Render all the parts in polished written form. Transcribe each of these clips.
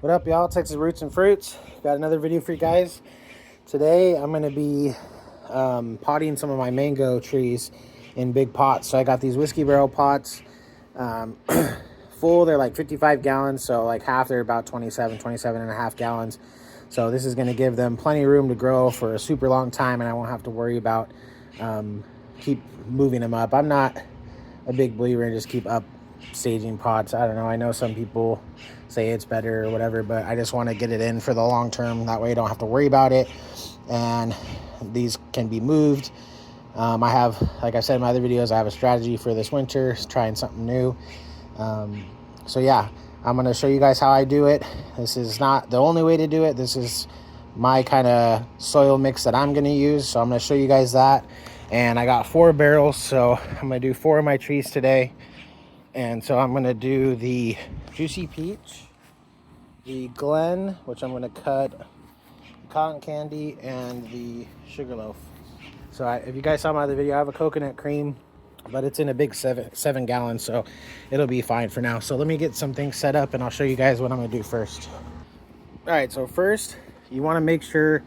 What up, y'all? Texas Roots and Fruits. Got another video for you guys. Today I'm going to be potting some of my mango trees in big pots. So I got these whiskey barrel pots full. They're like 55 gallons, so like half they're about 27 and a half gallons. So this is going to give them plenty of room to grow for a super long time, and I won't have to worry about keep moving them up. I'm not a big believer in just keep up staging pots. I don't know, I know some people say it's better or whatever, but I just want to get it in for the long term. That way I don't have to worry about it, and these can be moved. I have, like I said in my other videos, I have a strategy for this winter, trying something new. So yeah, I'm going to show you guys how I do it. This is not the only way to do it. This is my kind of soil mix that I'm going to use. So I'm going to show you guys that. And I got 4 barrels, so I'm going to do 4 of my trees today. And so I'm going to do the Juicy Peach, the Glen, which I'm going to cut, Cotton Candy, and the Sugarloaf. So if you guys saw my other video, I have a coconut cream, but it's in a big 7 gallons, so it'll be fine for now. So let me get some things set up and I'll show you guys what I'm going to do first. All right, so first you want to make sure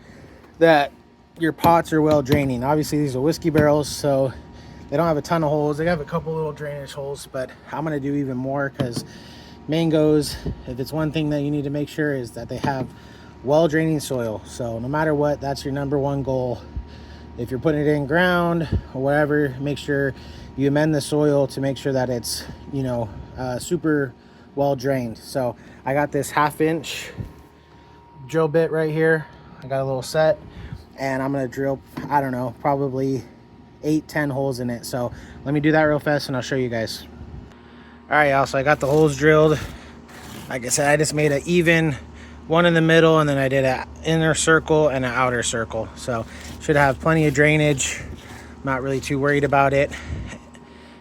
that your pots are well draining. Obviously these are whiskey barrels, so they don't have a ton of holes. They have a couple little drainage holes, but I'm going to do even more because mangoes, if it's one thing that you need to make sure, is that they have well draining soil. So no matter what, that's your number one goal. If you're putting it in ground or whatever, make sure you amend the soil to make sure that it's, super well drained. So I got this 1/2 inch drill bit right here. I got a little set, and I'm gonna drill, I don't know, probably 8-10 holes in it. So let me do that real fast and I'll show you guys. All right, y'all, so I got the holes drilled. Like I said, I just made an even one in the middle, and then I did an inner circle and an outer circle. So should have plenty of drainage. I'm not really too worried about it.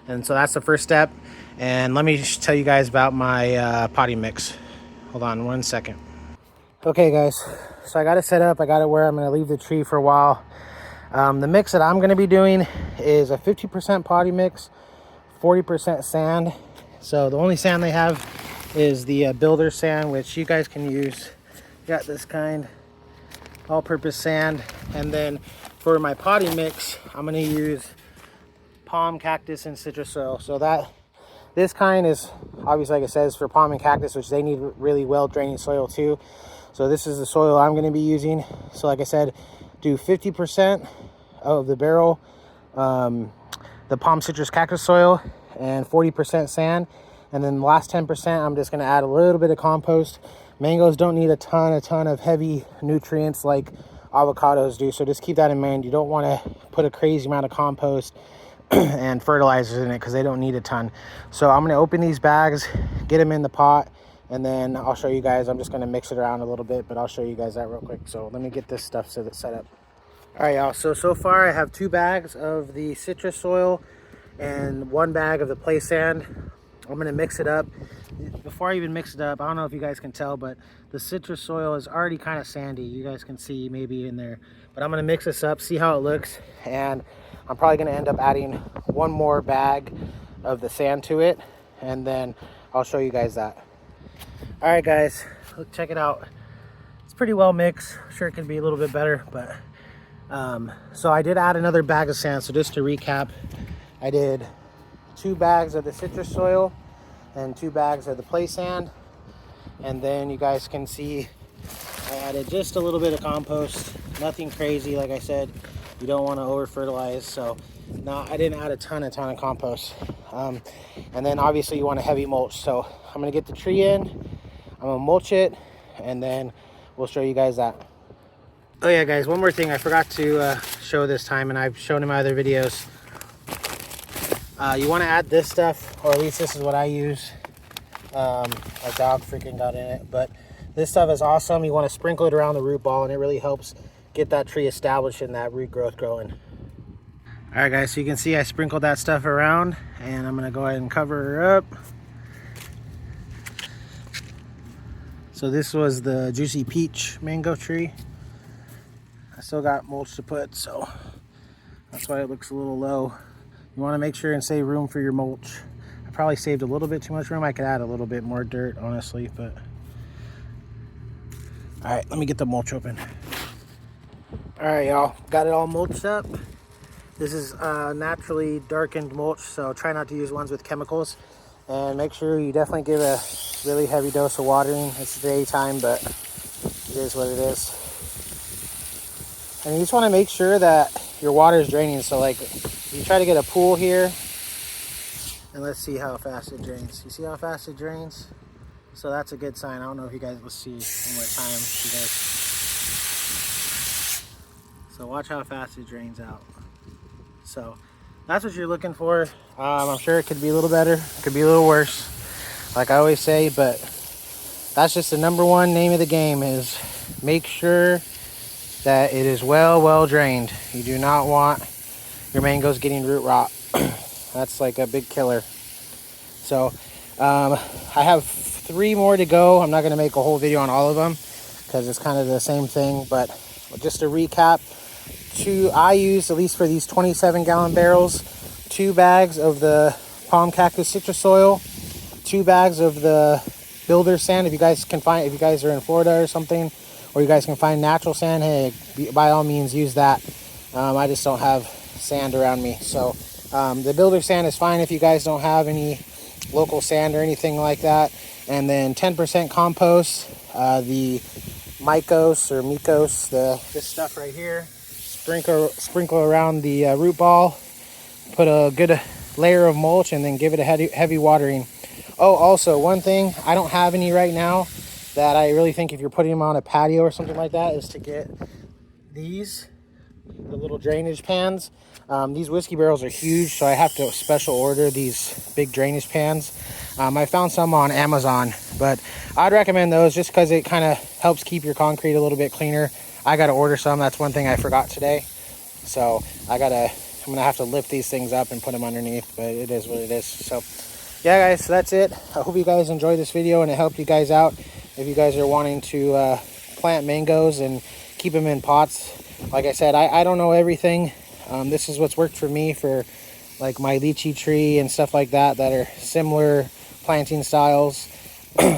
And so that's the first step. And let me just tell you guys about my potting mix. Hold on 1 second. Okay guys, so I got it set up. I got it where I'm gonna leave the tree for a while. The mix that I'm gonna be doing is a 50% potting mix, 40% sand. So the only sand they have is the builder sand, which you guys can use. Got this kind, all-purpose sand. And then for my potting mix, I'm going to use palm, cactus, and citrus soil. So this kind is obviously, like it says, for palm and cactus, which they need really well draining soil too. So this is the soil I'm going to be using. So like I said, do 50% of the barrel, the palm, citrus, cactus soil, and 40% sand. And then the last 10%, I'm just going to add a little bit of compost. Mangoes don't need a ton of heavy nutrients like avocados do, so just keep that in mind. You don't want to put a crazy amount of compost and fertilizers in it because they don't need a ton. So I'm going to open these bags, get them in the pot, and then I'll show you guys. I'm just going to mix it around a little bit, but I'll show you guys that real quick. So let me get this stuff set up. All right, y'all, so far I have 2 bags of the citrus soil and 1 bag of the play sand. I'm going to mix it up. Before I even mix it up, I don't know if you guys can tell, but the citrus soil is already kind of sandy. You guys can see maybe in there. But I'm going to mix this up, see how it looks. And I'm probably going to end up adding 1 more bag of the sand to it. And then I'll show you guys that. All right, guys, look, check it out. It's pretty well mixed. Sure, it can be a little bit better. But so I did add another bag of sand. So just to recap, I did 2 bags of the citrus soil and 2 bags of the play sand. And then you guys can see I added just a little bit of compost, nothing crazy. Like I said, you don't want to over fertilize, so no, I didn't add a ton of compost. And then obviously you want a heavy mulch, so I'm gonna get the tree in, I'm gonna mulch it, and then we'll show you guys that. Oh yeah, guys, one more thing I forgot to show this time, and I've shown in my other videos. You want to add this stuff, or at least this is what I use. My dog freaking got in it, but this stuff is awesome. You want to sprinkle it around the root ball, and it really helps get that tree established and that root growth growing. All right, guys, so you can see I sprinkled that stuff around, and I'm going to go ahead and cover her up. So this was the Juicy Peach mango tree. I still got mulch to put, so that's why it looks a little low. You want to make sure and save room for your mulch. I probably saved a little bit too much room. I could add a little bit more dirt, honestly, but All right, let me get the mulch open. All right, y'all, got it all mulched up. This is naturally darkened mulch, so try not to use ones with chemicals. And make sure you definitely give a really heavy dose of watering. It's daytime, but it is what it is. And you just want to make sure that your water is draining. So like, you try to get a pool here, and let's see how fast it drains. You see how fast it drains? So that's a good sign. I don't know if you guys will see one more time. You guys. So watch how fast it drains out. So that's what you're looking for. I'm sure it could be a little better, could be a little worse, like I always say, but that's just the number one name of the game, is make sure that it is well drained. You do not want your mangoes getting root rot. That's like a big killer. So I have 3 more to go. I'm not going to make a whole video on all of them because it's kind of the same thing, but just to recap, I use, at least for these 27-gallon barrels, 2 bags of the palm cactus citrus soil, 2 bags of the builder sand. If you guys can find, if you guys are in Florida or something, or you guys can find natural sand, hey, by all means use that. I just don't have sand around me. So the builder sand is fine if you guys don't have any local sand or anything like that. And then 10% compost, the Mycos or Mycos, this stuff right here. Sprinkle around the root ball, put a good layer of mulch, and then give it a heavy watering. Oh, also one thing, I don't have any right now that I really think if you're putting them on a patio or something like that, is to get the little drainage pans. These whiskey barrels are huge, so I have to special order these big drainage pans. I found some on Amazon, but I'd recommend those just because it kind of helps keep your concrete a little bit cleaner. I got to order some. That's one thing I forgot today. So I'm going to have to lift these things up and put them underneath, but it is what it is. So yeah, guys, so that's it. I hope you guys enjoyed this video and it helped you guys out. If you guys are wanting to plant mangoes and keep them in pots, like I said, I don't know everything. This is what's worked for me for like my lychee tree and stuff like that are similar planting styles.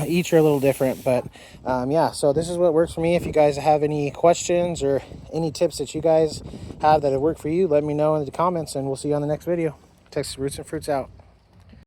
Each are a little different, but yeah, so this is what works for me. If you guys have any questions or any tips that you guys have that have worked for you, let me know in the comments, and we'll see you on the next video. Texas Roots and Fruits out.